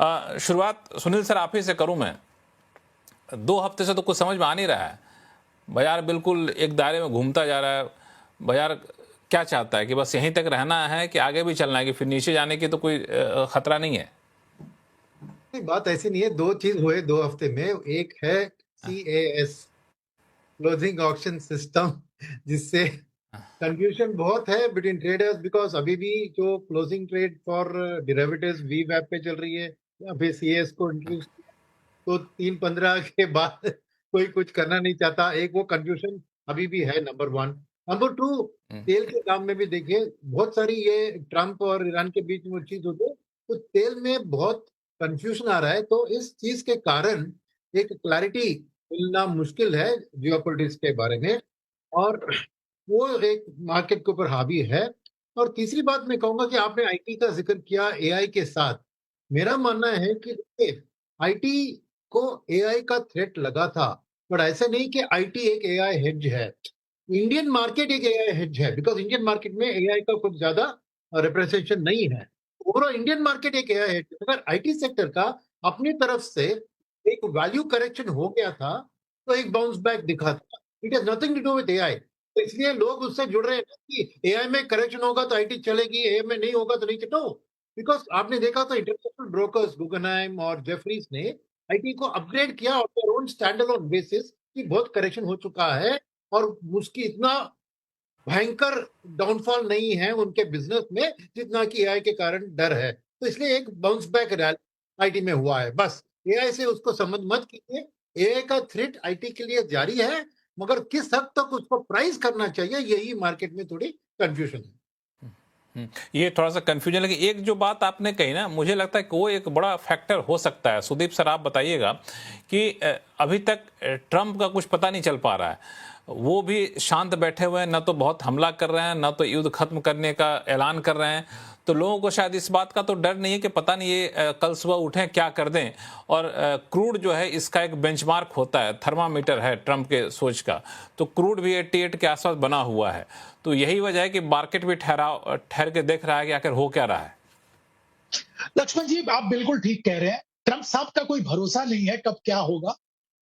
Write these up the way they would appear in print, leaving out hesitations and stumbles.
शुरुआत सुनील सर आप ही से करूं मैं। 2 हफ्ते से तो कुछ समझ में आ नहीं रहा है। बाजार बिल्कुल एक दायरे में घूमता जा रहा है। बाजार क्या चाहता है कि बस यहीं तक रहना है कि आगे भी चलना है, कि फिर नीचे जाने की तो कोई खतरा नहीं है? नहीं, बात ऐसी नहीं है। दो चीज हुए 2 हफ्ते में। एक है CAS, क्लोजिंग ऑक्शन सिस्टम, जिससे कंफ्यूजन बहुत है बिटवीन ट्रेडर्स, बिकॉज अभी भी जो closing trade for derivatives VWAP पे चल रही है, या फिर CAS को इंट्रोड्यूस, तो 3-15 के बाद कोई कुछ करना नहीं चाहता। एक वो कंफ्यूजन अभी भी है, नंबर वन। नंबर टू, तेल के दाम में भी देखिए, बहुत सारी ये ट्रम्प और ईरान के बीच में चीज होती है, तो तेल में बहुत कंफ्यूजन आ रहा है। तो इस चीज के कारण एक क्लैरिटी मिलना मुश्किल है जियोपॉलिटिक्स के बारे में, और वो एक मार्केट के ऊपर हावी है। और तीसरी बात मैं कहूंगा कि आपने IT का जिक्र किया AI के साथ। मेरा मानना है कि देखिए, IT को AI का थ्रेट लगा था, बट ऐसा नहीं कि IT एक AI हेड्ज है। इंडियन मार्केट एक AI हेड्ज है, बिकॉज इंडियन मार्केट में AI का कुछ ज्यादा रिप्रेजेंटेशन नहीं है। ओवरऑल इंडियन मार्केट एक AI हेड्ज है। अगर IT सेक्टर का अपनी तरफ से एक वैल्यू करेक्शन हो गया था, तो एक बाउंस बैक दिखा था। It has nothing to do with AI। तो इसलिए लोग उससे जुड़ रहे हैं ना कि AI में करेक्शन होगा तो IT चलेगी, AI में नहीं होगा तो नहीं चलो। बिकॉज आपने देखा तो इंटरनेशनल ब्रोकर्स गुगनहाइम और जेफरीज ने IT को अपग्रेड किया on their own stand alone basis कि बहुत करेक्शन हो चुका है, और उसकी इतना भयंकर डाउनफॉल नहीं है उनके बिजनेस में जितना कि AI के कारण डर है। तो इसलिए एक बाउंस बैक IT में हुआ है। बस AI से उसको संबंध मत कीजिए। AI का थ्रेट IT के लिए जारी है, मगर किस हद तक उसको प्राइस करना चाहिए, यही मार्केट में थोड़ी कंफ्यूजन है। ये थोड़ा सा कंफ्यूजन लगे। एक जो बात आपने कही ना, मुझे लगता है कि वो एक बड़ा फैक्टर हो सकता है। सुदीप सर आप बताइएगा कि अभी तक ट्रंप का कुछ पता नहीं चल पा रहा है। वो भी शांत बैठे हुए हैं, ना तो बहुत हमला कर रहे हैं, ना तो युद्ध खत्म करने का ऐलान कर रहे हैं। तो लोगों को शायद इस बात का तो डर नहीं है कि पता नहीं ये कल सुबह उठें क्या कर दें। और क्रूड जो है इसका एक बेंचमार्क होता है, थर्मामीटर है ट्रंप के सोच का। तो क्रूड भी 88 के आसपास बना हुआ है। तो यही वजह है कि मार्केट भी ठहर के देख रहा है कि आखिर हो क्या रहा है। लक्ष्मण जी, आप बिल्कुल ठीक कह रहे हैं। ट्रंप साहब का कोई भरोसा नहीं है कब क्या होगा।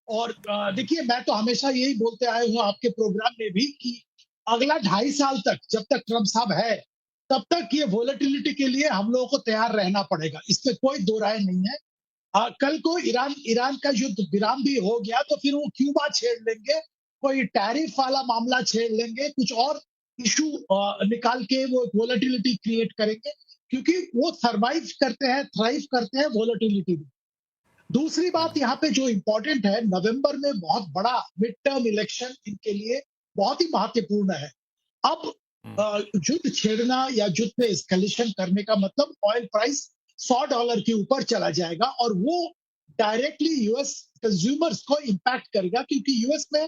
और देखिए, मैं तो हमेशा यही बोलते आया हूं आपके प्रोग्राम में भी कि अगला 2.5 साल तक, जब तक ट्रंप साहब है, तब तक ये वोलेटिलिटी के लिए हम लोगों को तैयार रहना पड़ेगा। इसमें कोई दो राय नहीं है। कल को ईरान ईरान का युद्ध विराम भी हो गया तो फिर वो क्यूबा छेड़ लेंगे, कोई टैरिफ वाला मामला छेड़ लेंगे, कुछ और इशू निकाल के वो वोलेटिलिटी क्रिएट करेंगे, क्योंकि वो सर्वाइव करते हैं, थ्राइव करते हैं वोलेटिलिटी में। दूसरी बात यहाँ पे जो इंपॉर्टेंट है, नवंबर में बहुत बड़ा मिड टर्म इलेक्शन इनके लिए बहुत ही महत्वपूर्ण है। अब युद्ध छेड़ना या युद्ध में एस्केलेशन करने का मतलब ऑयल प्राइस $100 के ऊपर चला जाएगा, और वो डायरेक्टली यूएस कंज्यूमर्स को इंपैक्ट करेगा, क्योंकि यूएस में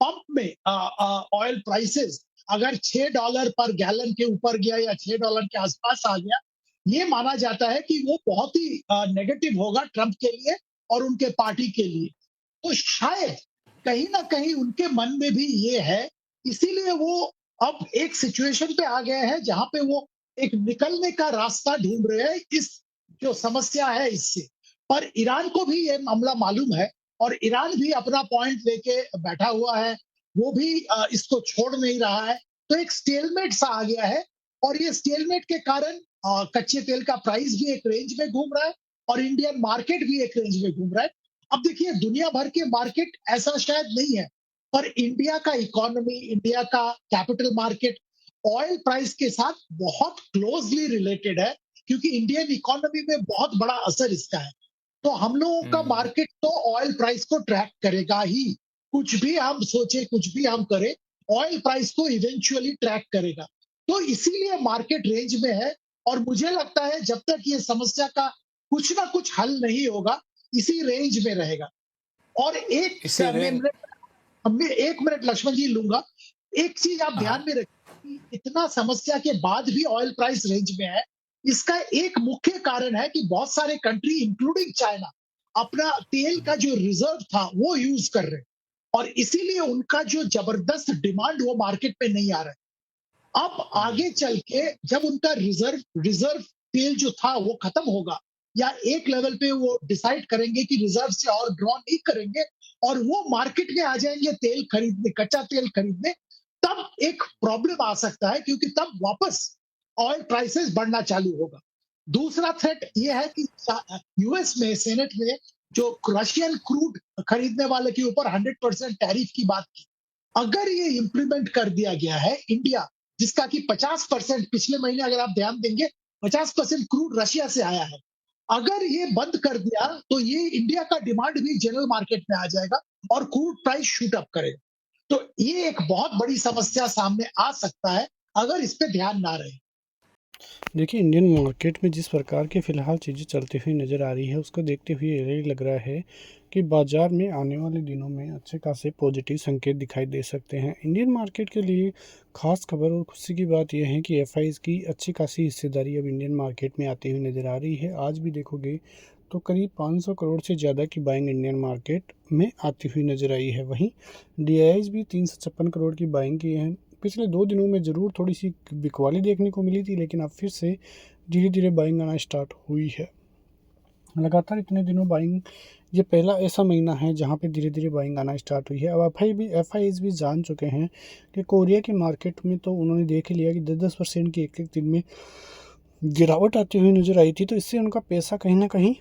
पंप में ऑयल प्राइसेस अगर $6 पर गैलन के ऊपर गया या $6 के आसपास आ गया, ये माना जाता है कि वो बहुत ही नेगेटिव होगा ट्रंप के लिए और उनके पार्टी के लिए। तो शायद कहीं ना कहीं उनके मन में भी ये है, इसीलिए वो अब एक सिचुएशन पे आ गए हैं जहां पे वो एक निकलने का रास्ता ढूंढ रहे हैं इस जो समस्या है इससे। पर ईरान को भी ये मामला मालूम है, और ईरान भी अपना पॉइंट लेके बैठा हुआ है। वो भी इसको छोड़ नहीं रहा है। तो एक स्टेलमेट सा आ गया है, और ये स्टेलमेट के कारण कच्चे तेल का प्राइस भी एक रेंज में घूम रहा है, और इंडियन मार्केट भी एक रेंज में घूम रहा है। अब देखिए, दुनिया भर के मार्केट ऐसा शायद नहीं है, पर इंडिया का इकोनॉमी, इंडिया का कैपिटल मार्केट ऑयल प्राइस के साथ बहुत क्लोजली रिलेटेड है, क्योंकि इंडियन इकोनॉमी में बहुत बड़ा असर इसका है। तो हम लोगों का मार्केट तो ऑयल प्राइस को ट्रैक करेगा ही। कुछ भी हम सोचे, कुछ भी हम करें, ऑयल प्राइस को इवेंचुअली ट्रैक करेगा। तो इसीलिए मार्केट रेंज में है, और मुझे लगता है जब तक ये समस्या का कुछ ना कुछ हल नहीं होगा, इसी रेंज में रहेगा। और इसी रेंज। मैं 1 मिनट लक्ष्मण जी लूंगा। एक चीज आप ध्यान हाँ। में रखिए कि इतना समस्या के बाद भी ऑयल प्राइस रेंज में है। इसका एक मुख्य कारण है कि बहुत सारे कंट्री इंक्लूडिंग चाइना अपना तेल का जो रिजर्व था वो यूज कर रहे हैं, और इसीलिए उनका जो जबरदस्त डिमांड वो मार्केट में नहीं आ रहा है। अब आगे चल के जब उनका रिजर्व रिजर्व तेल जो था वो खत्म होगा, या एक लेवल पे वो डिसाइड करेंगे कि रिजर्व से और ड्रॉ नहीं करेंगे और वो मार्केट में आ जाएंगे तेल खरीदने, कच्चा तेल खरीदने, तब एक प्रॉब्लम आ सकता है, क्योंकि तब वापस ऑयल प्राइसेस बढ़ना चालू होगा। दूसरा थ्रेट ये है कि यूएस में सेनेट में जो रशियन क्रूड खरीदने वाले के ऊपर 100% टैरिफ की बात की, अगर ये इंप्लीमेंट कर दिया गया है, इंडिया जिसका कि 50% पिछले महीने अगर आप ध्यान देंगे 50% क्रूड रशिया से आया है, अगर ये बंद कर दिया तो ये इंडिया का डिमांड भी जनरल मार्केट में आ जाएगा और क्रूड प्राइस शूट अप करेगा। तो ये एक बहुत बड़ी समस्या सामने आ सकता है अगर इस पे ध्यान ना रहे। देखिए, इंडियन मार्केट में जिस प्रकार की फ़िलहाल चीज़ें चलती हुई नज़र आ रही है, उसको देखते हुए यही लग रहा है कि बाज़ार में आने वाले दिनों में अच्छे खासे पॉजिटिव संकेत दिखाई दे सकते हैं। इंडियन मार्केट के लिए ख़ास खबर और खुशी की बात यह है कि एफआईज़ की अच्छी खासी हिस्सेदारी अब इंडियन मार्केट में आती हुई नज़र आ रही है। आज भी देखोगे तो करीब 500 करोड़ से ज़्यादा की बाइंग इंडियन मार्केट में आती हुई नज़र आई है। वहीं डीआईआईज़ भी 356 करोड़ की बाइंग की है। पिछले 2 दिनों में ज़रूर थोड़ी सी बिकवाली देखने को मिली थी, लेकिन अब फिर से धीरे धीरे बाइंग आना स्टार्ट हुई है। लगातार इतने दिनों बाइंग, ये पहला ऐसा महीना है जहां पे धीरे धीरे बाइंग आना स्टार्ट हुई है। अब एफआईज भी जान चुके हैं कि कोरिया की मार्केट में तो उन्होंने देख लिया कि 10% की एक दिन में गिरावट आती हुई नज़र आई थी, तो इससे उनका पैसा कहीं ना कहीं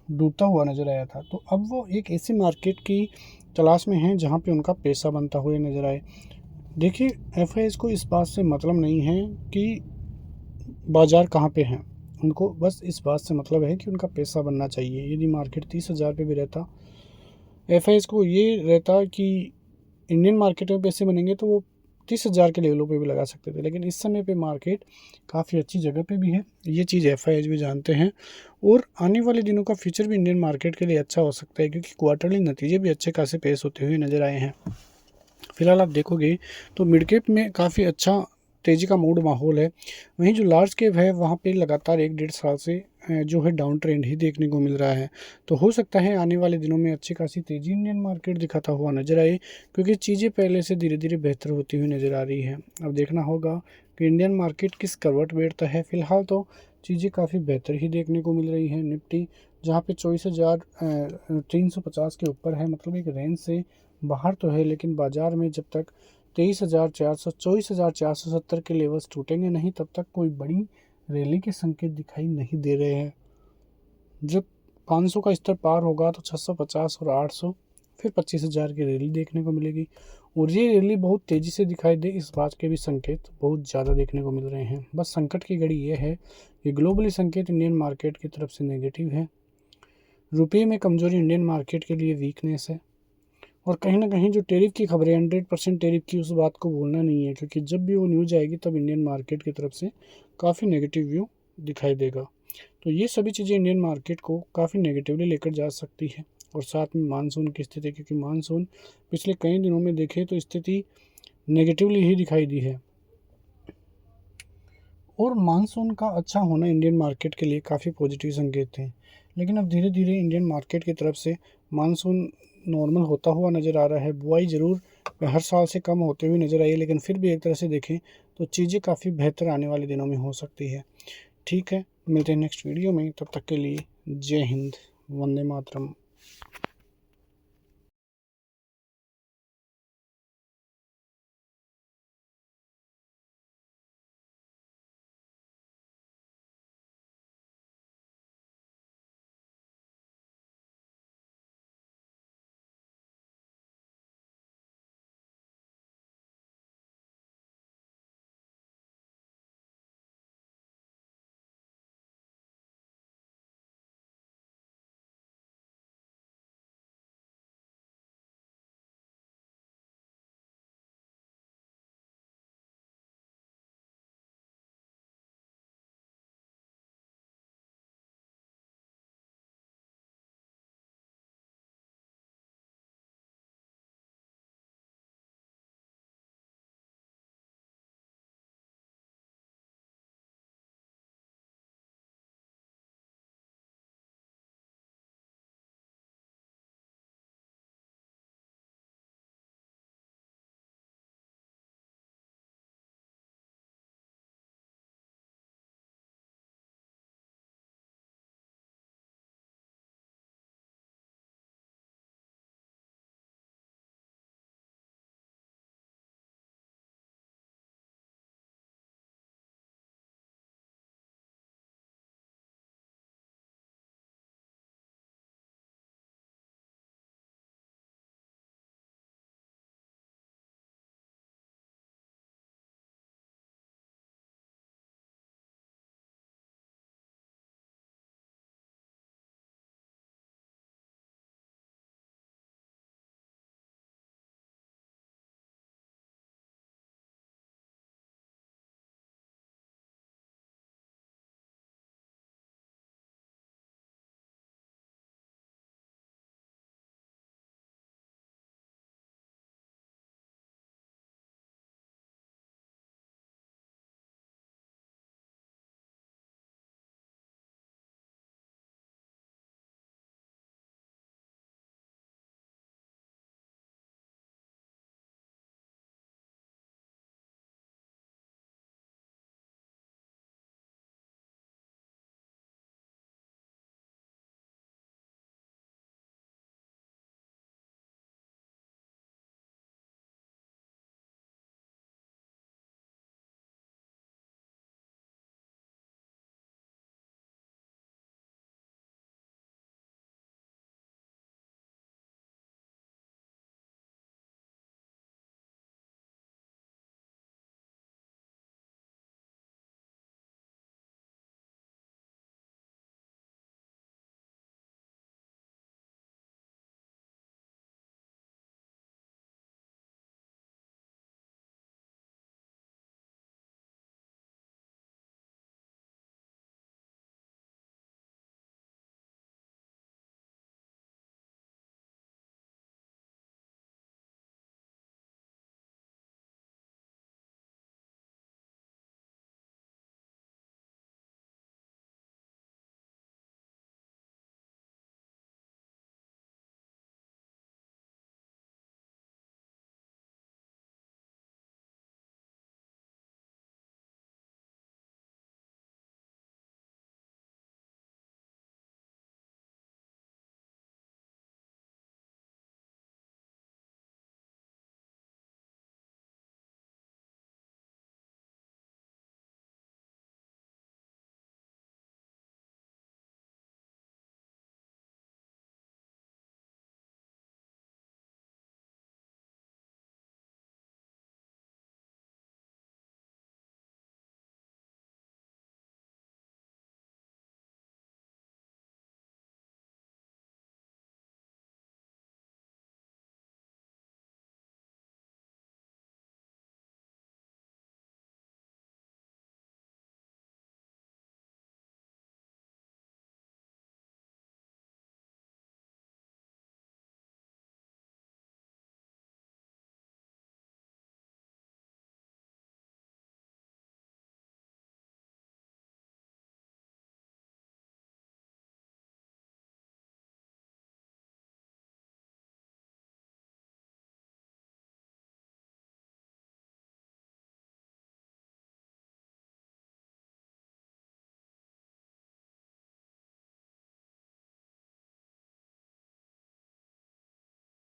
डूबता हुआ नज़र आया था। तो अब वो एक ऐसी मार्केट की तलाश में हैं जहाँ पे उनका पैसा बनता हुआ नज़र आए। देखिए, एफआईज को इस बात से मतलब नहीं है कि बाज़ार कहाँ पे हैं, उनको बस इस बात से मतलब है कि उनका पैसा बनना चाहिए। यदि मार्केट 30,000 पे भी रहता, एफआईज को ये रहता कि इंडियन मार्केट में पैसे बनेंगे तो वो 30,000 के लेवलों पे भी लगा सकते थे, लेकिन इस समय पे मार्केट काफ़ी अच्छी जगह पे भी है, ये चीज़ एफआईज भी जानते हैं। और आने वाले दिनों का फ्यूचर भी इंडियन मार्केट के लिए अच्छा हो सकता है, क्योंकि क्वार्टरली नतीजे भी अच्छे खासे पेश होते हुए नज़र आए हैं। फिलहाल आप देखोगे तो मिड कैप में काफ़ी अच्छा तेज़ी का मूड माहौल है। वहीं जो लार्ज कैप है वहाँ पे लगातार 1-1.5 साल से जो है डाउन ट्रेंड ही देखने को मिल रहा है। तो हो सकता है आने वाले दिनों में अच्छी खासी तेज़ी इंडियन मार्केट दिखाता हुआ नज़र आए, क्योंकि चीज़ें पहले से धीरे धीरे बेहतर होती हुई नज़र आ रही है। अब देखना होगा कि इंडियन मार्केट किस करवट बैठता है। फिलहाल तो चीज़ें काफ़ी बेहतर ही देखने को मिल रही है। निफ्टी जहाँ पे 24,350 के ऊपर है, मतलब एक रेंज से बाहर तो है, लेकिन बाज़ार में जब तक 24,470 के लेवल्स टूटेंगे नहीं, तब तक कोई बड़ी रैली के संकेत दिखाई नहीं दे रहे हैं। जब 500 का स्तर पार होगा तो 650 और 800, फिर 25,000 की रैली देखने को मिलेगी। और ये रैली बहुत तेज़ी से दिखाई दे, इस बात के भी संकेत बहुत ज़्यादा देखने को मिल रहे हैं। बस संकट की घड़ी ये है कि ग्लोबली संकेत इंडियन मार्केट की तरफ से नेगेटिव है। रुपये में कमजोरी इंडियन मार्केट के लिए वीकनेस है। और कहीं ना कहीं जो टेरिफ की खबरें 100% टेरिफ की, उस बात को भूलना नहीं है, क्योंकि जब भी वो न्यूज़ आएगी तब इंडियन मार्केट की तरफ से काफ़ी नेगेटिव व्यू दिखाई देगा। तो ये सभी चीज़ें इंडियन मार्केट को काफ़ी नेगेटिवली लेकर जा सकती है। और साथ में मानसून की स्थिति, क्योंकि मानसून पिछले कई दिनों में देखें तो स्थिति नेगेटिवली ही दिखाई दी है। और मानसून का अच्छा होना इंडियन मार्केट के लिए काफ़ी पॉजिटिव संकेत थे, लेकिन अब धीरे धीरे इंडियन मार्केट की तरफ से मानसून नॉर्मल होता हुआ नज़र आ रहा है। बुआई ज़रूर हर साल से कम होते हुए नज़र आई है, लेकिन फिर भी एक तरह से देखें तो चीज़ें काफ़ी बेहतर आने वाले दिनों में हो सकती है। ठीक है, मिलते हैं नेक्स्ट वीडियो में, तब तक के लिए जय हिंद, वंदे मातरम।